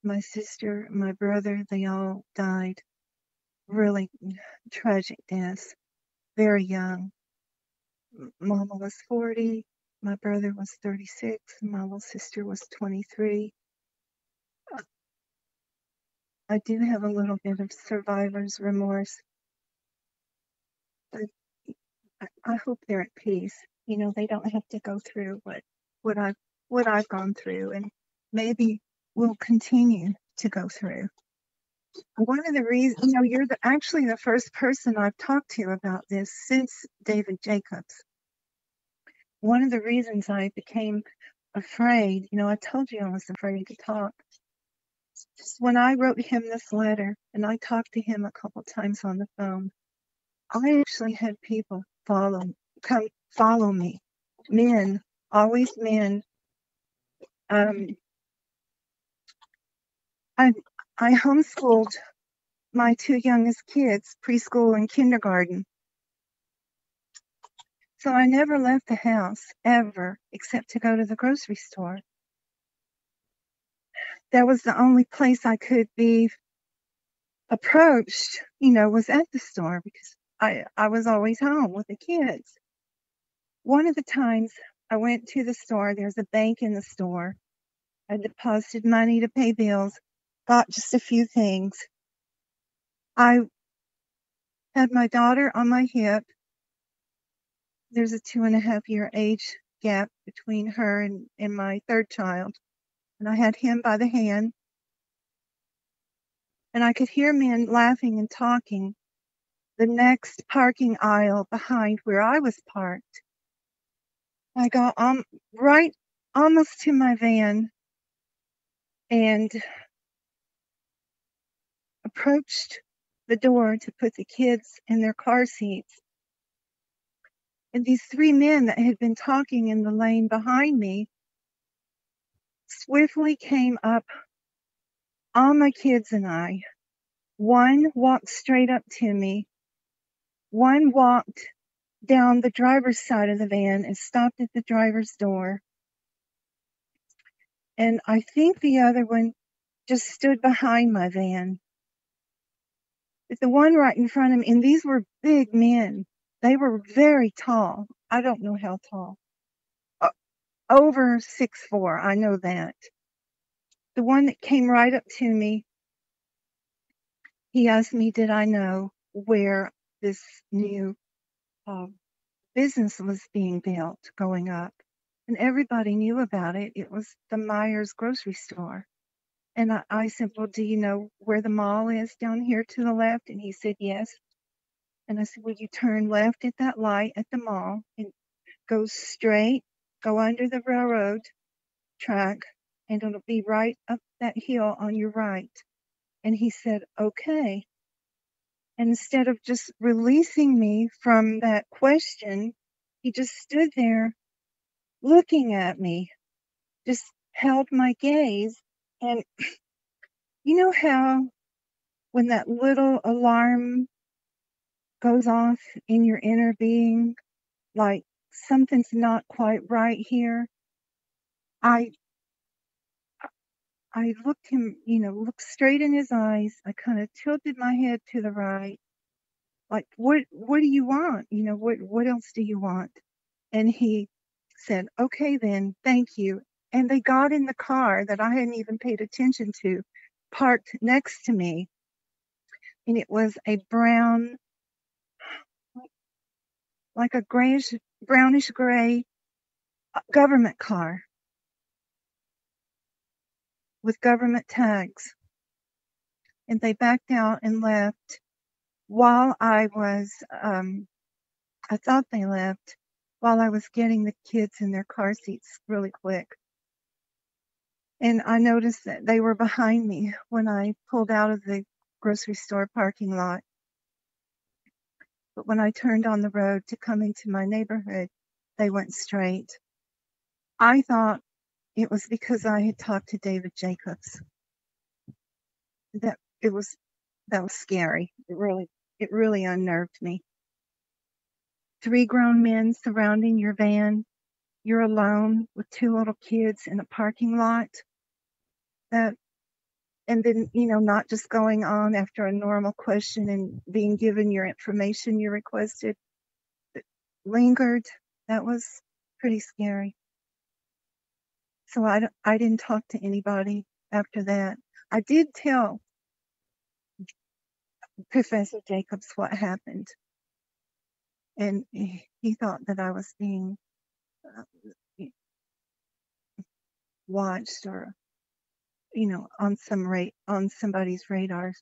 my sister, my brother, they all died really tragic deaths, very young. Mama was 40, my brother was 36, my little sister was 23. I do have a little bit of survivor's remorse, but I hope they're at peace. They don't have to go through what I've what I've gone through, and maybe will continue to go through. One of the reasons, you're actually the first person I've talked to about this since David Jacobs. One of the reasons I became afraid, I told you I was afraid to talk. Just when I wrote him this letter, and I talked to him a couple times on the phone, I actually had people come follow me. Men, always men. I homeschooled my two youngest kids, preschool and kindergarten. So I never left the house, ever, except to go to the grocery store. That was the only place I could be approached, was at the store, because I was always home with the kids. One of the times I went to the store, there's a bank in the store. I deposited money to pay bills, bought just a few things. I had my daughter on my hip. There's a 2.5-year age gap between her and my third child. And I had him by the hand. And I could hear men laughing and talking the next parking aisle behind where I was parked. I got right almost to my van and approached the door to put the kids in their car seats. And these three men that had been talking in the lane behind me swiftly came up on my kids and I. One walked straight up to me. One walked down the driver's side of the van and stopped at the driver's door. And I think the other one just stood behind my van. But the one right in front of me, and these were big men. They were very tall. I don't know how tall. Over 6'4", I know that. The one that came right up to me, he asked me, did I know where this new business was being built, going up. and everybody knew about it. It was the Myers grocery store. And I said, well, do you know where the mall is down here to the left? And he said, yes. And I said, well, you turn left at that light at the mall and go straight, go under the railroad track, and it'll be right up that hill on your right. And he said, okay. And instead of just releasing me from that question, he just stood there looking at me, just held my gaze. And you know how when that little alarm goes off in your inner being, like something's not quite right here? I I looked him, looked straight in his eyes. I kind of tilted my head to the right, like, what do you want? What else do you want? And he said, okay, then, thank you. And they got in the car that I hadn't even paid attention to, parked next to me. And it was a brown, like a brownish gray government car with government tags. And they backed out and left while I thought they left while I was getting the kids in their car seats really quick. And I noticed that they were behind me when I pulled out of the grocery store parking lot. But when I turned on the road to come into my neighborhood, they went straight. I thought it was because I had talked to David Jacobs. That was scary. It really unnerved me. 3 grown men surrounding your van. You're alone with 2 little kids in a parking lot. And then, not just going on after a normal question and being given your information you requested, but lingered. That was pretty scary. So I didn't talk to anybody after that. I did tell Professor Jacobs what happened. And he thought that I was being watched or, on somebody's radar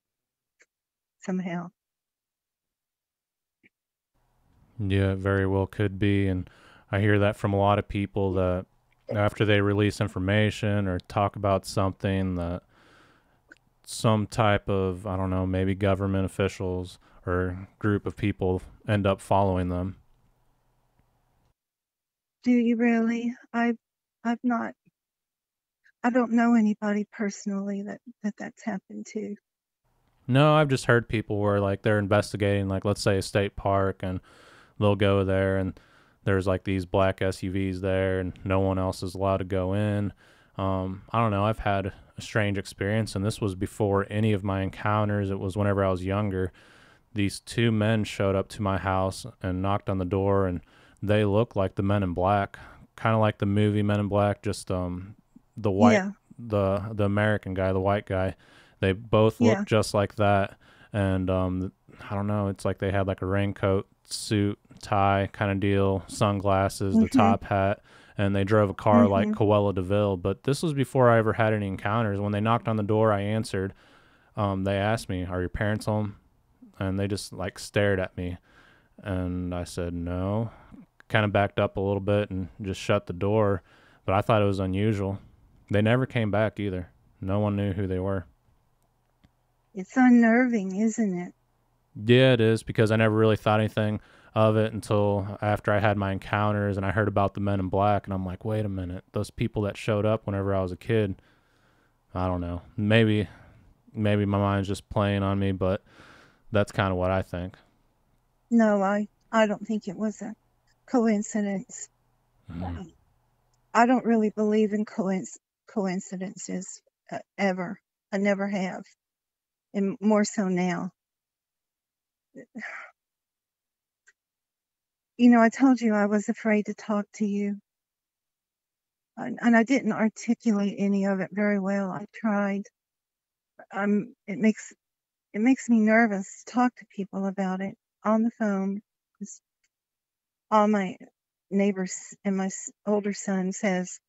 somehow. Yeah, it very well could be. And I hear that from a lot of people that after they release information or talk about something, that some type of, I don't know, maybe government officials or group of people end up following them. Do you really? I've not. I don't know anybody personally that's happened to. No, I've just heard people where like they're investigating, like let's say a state park, and they'll go there and there's like these black SUVs there and no one else is allowed to go in. I don't know. I've had a strange experience, and this was before any of my encounters. It was whenever I was younger. These 2 men showed up to my house and knocked on the door, and they looked like the Men in Black, kind of like the movie Men in Black, just the white, Yeah, the American guy, the white guy. They both yeah. looked just like that, and I don't know. It's like they had like a raincoat, suit, tie kind of deal, sunglasses, the Mhm. top hat, and they drove a car like Mhm. Cruella de Vil. But this was before I ever had any encounters. When they knocked on the door, I answered. They asked me, "Are your parents home?" And they just like stared at me, and I said no. Kind of backed up a little bit and just shut the door. But I thought it was unusual. They never came back either. No one knew who they were. It's unnerving, isn't it? Yeah, it is, because I never really thought anything of it until after I had my encounters and I heard about the Men in Black, and I'm like, wait a minute, those people that showed up whenever I was a kid. I don't know. Maybe my mind's just playing on me, but that's kind of what I think. No, I don't think it was a coincidence. Mm. I don't really believe in coincidences ever. I never have, and more so now. I told you I was afraid to talk to you, and I didn't articulate any of it very well. I tried. It makes me nervous to talk to people about it on the phone. 'Cause all my neighbors and my older son says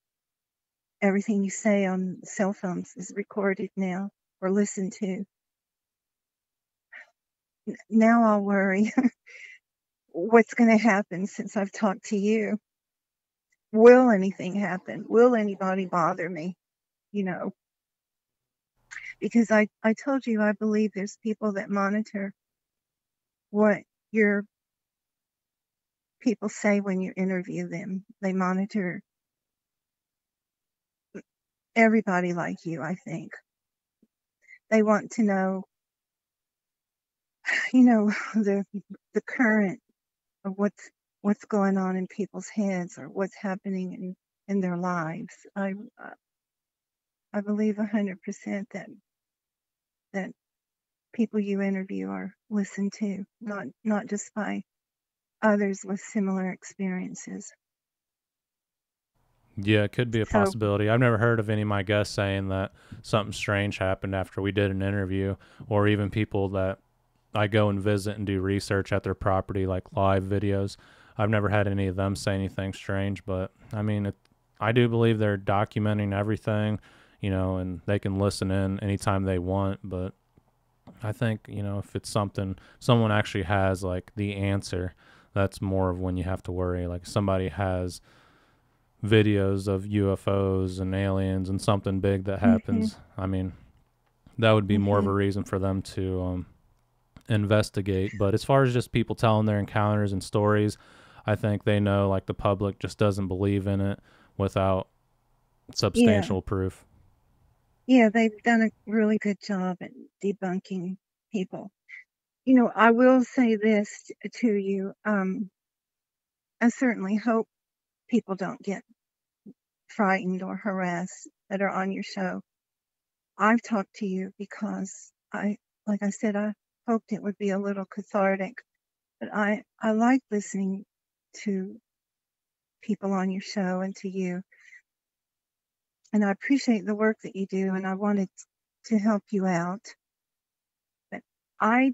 everything you say on cell phones is recorded now or listened to. Now I'll worry what's going to happen since I've talked to you. Will anything happen? Will anybody bother me? You know, because I told you I believe there's people that monitor what your people say when you interview them. They monitor everybody like you, I think. They want to know, you know, the current of what's going on in people's heads or what's happening in their lives. I believe 100% that people you interview are listened to, not just by others with similar experiences. Yeah, it could be a So possibility. I've never heard of any of my guests saying that something strange happened after we did an interview, or even people that I go and visit and do research at their property, like live videos. I've never had any of them say anything strange, but I mean, I do believe they're documenting everything, and they can listen in anytime they want. But I think, if it's something someone actually has like the answer, that's more of when you have to worry. Like somebody has videos of UFOs and aliens and something big that happens. I mean, that would be more of a reason for them to investigate. But as far as just people telling their encounters and stories, I think they know, like, the public just doesn't believe in it without substantial proof. Yeah, they've done a really good job at debunking people. I will say this to you. I certainly hope people don't get frightened or harassed that are on your show. I've talked to you because like I said, I hoped it would be a little cathartic, but I like listening to people on your show and to you. And I appreciate the work that you do, and I wanted to help you out. But I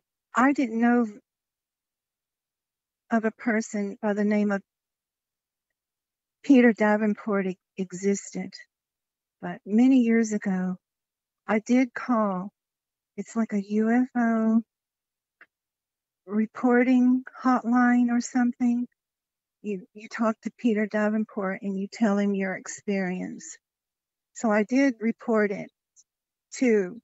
didn't know of a person by the name of Peter Davenport existed. But many years ago, I did call. It's like a UFO reporting hotline or something. You talk to Peter Davenport and you tell him your experience. So I did report it to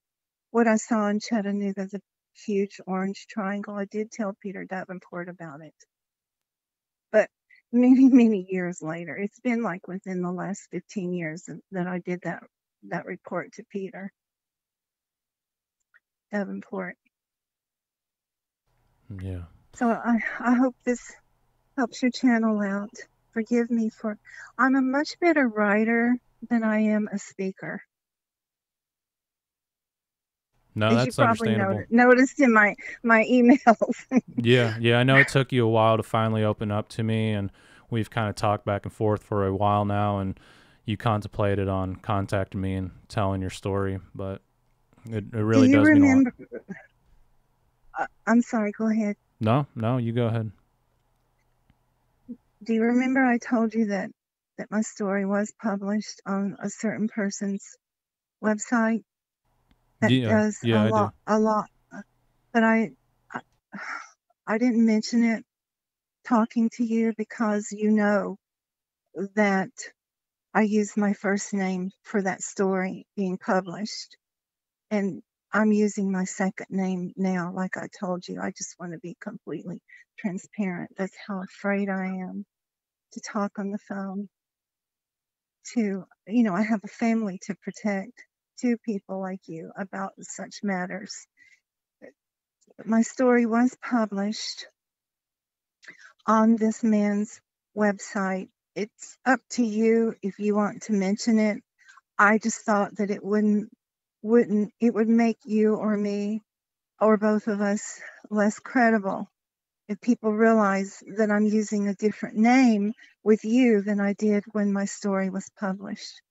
what I saw in Chattanooga, the huge orange triangle. I did tell Peter Davenport about it. But many, many years later, it's been like within the last 15 years that I did that report to Peter Davenport. Yeah. So I hope this helps your channel out. Forgive me I'm a much better writer than I am a speaker. No, As that's you probably understandable. Noticed in my emails. Yeah. I know it took you a while to finally open up to me, and we've kind of talked back and forth for a while now, and you contemplated on contacting me and telling your story, but it really does mean a lot. I'm sorry, go ahead. No, you go ahead. Do you remember I told you that my story was published on a certain person's website that does a lot, but I didn't mention it talking to you because you know that I used my first name for that story being published, and I'm using my second name now. Like I told you, I just want to be completely transparent. That's how afraid I am to talk on the phone to, I have a family to protect, to people like you about such matters. But my story was published on this man's website. It's up to you if you want to mention it. I just thought that it would make you or me or both of us less credible if people realize that I'm using a different name with you than I did when my story was published.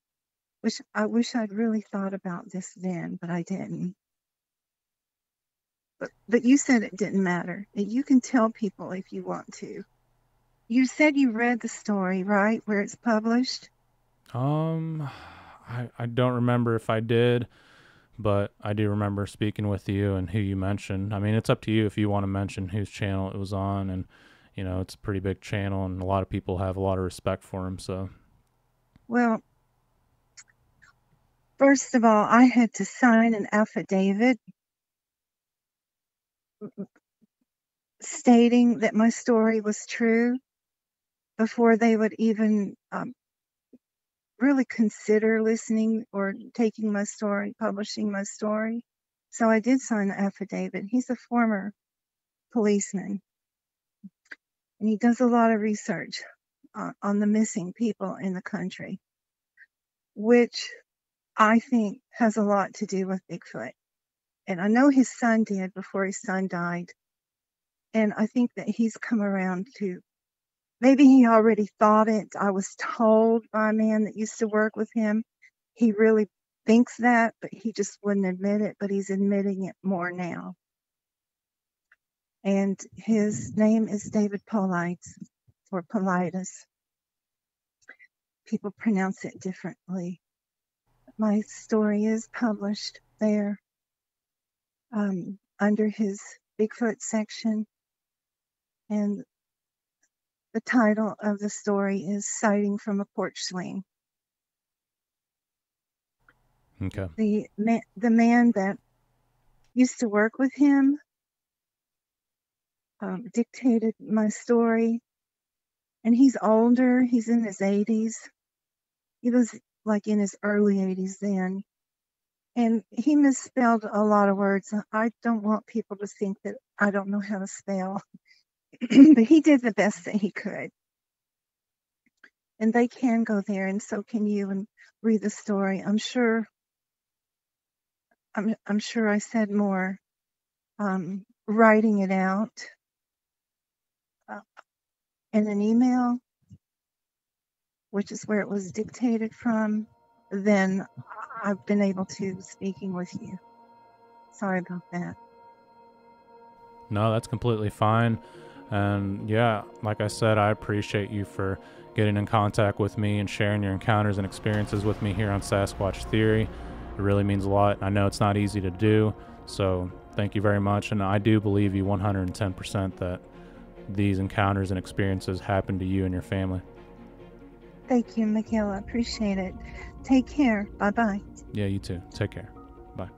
I wish I'd really thought about this then, but I didn't. But you said it didn't matter. You can tell people if you want to. You said you read the story, right, where it's published? I don't remember if I did, but I do remember speaking with you and who you mentioned. I mean, it's up to you if you want to mention whose channel it was on, and you know, it's a pretty big channel, and a lot of people have a lot of respect for him. So, Well, first of all, I had to sign an affidavit stating that my story was true before they would even really consider listening or taking my story, publishing my story. So I did sign the affidavit. He's a former policeman, and he does a lot of research on the missing people in the country, which I think has a lot to do with Bigfoot. And I know his son did before his son died. And I think that he's come around to, maybe he already thought it. I was told by a man that used to work with him, he really thinks that, but he just wouldn't admit it, but he's admitting it more now. And his name is David Polites, or Politis. People pronounce it differently. My story is published there under his Bigfoot section. And the title of the story is Sighting from a Porch Swing. okay. The man that used to work with him dictated my story. And he's older. He's in his 80s. He was like in his early 80s then. And he misspelled a lot of words. I don't want people to think that I don't know how to spell. But he did the best that he could. And they can go there, and so can you, and read the story. I'm sure I said more writing it out in an email, which is where it was dictated from, than I've been able to speaking with you. Sorry about that. No, that's completely fine. And yeah, like I said, I appreciate you for getting in contact with me and sharing your encounters and experiences with me here on Sasquatch Theory. It really means a lot. I know it's not easy to do, so thank you very much. And I do believe you 110% that these encounters and experiences happen to you and your family. Thank you, Miguel. I appreciate it. Take care. Bye-bye. Yeah, you too. Take care. Bye.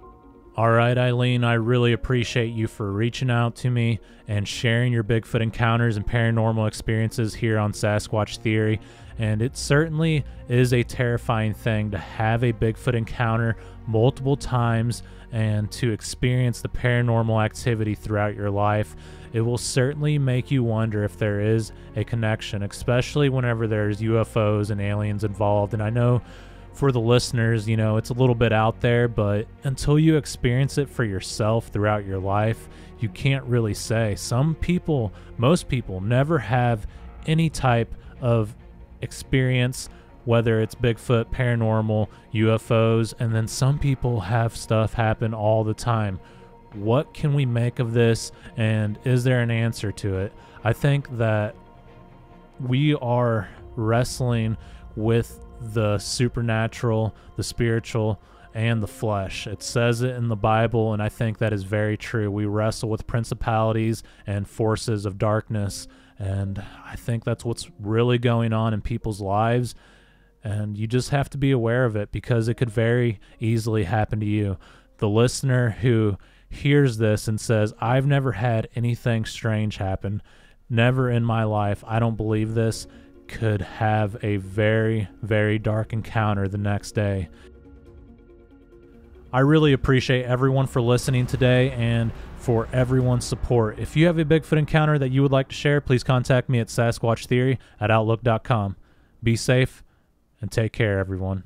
All right, Eileen, I really appreciate you for reaching out to me and sharing your Bigfoot encounters and paranormal experiences here on Sasquatch Theory. And it certainly is a terrifying thing to have a Bigfoot encounter multiple times and to experience the paranormal activity throughout your life. It will certainly make you wonder if there is a connection, especially whenever there's UFOs and aliens involved. And I know for the listeners, you know, it's a little bit out there, but until you experience it for yourself throughout your life, you can't really say. Some people, most people, never have any type of experience, whether it's Bigfoot, paranormal, UFOs, and then some people have stuff happen all the time. What can we make of this, and is there an answer to it? I think that we are wrestling with the supernatural, the spiritual, and the flesh. It says it in the Bible, and I think that is very true. We wrestle with principalities and forces of darkness, and I think that's what's really going on in people's lives, and you just have to be aware of it because it could very easily happen to you. The listener who hears this and says, I've never had anything strange happen, never in my life, I don't believe this, could have a very, very dark encounter the next day. I really appreciate everyone for listening today and for everyone's support. If you have a Bigfoot encounter that you would like to share, please contact me at sasquatchtheory@outlook.com. Be safe and take care, everyone.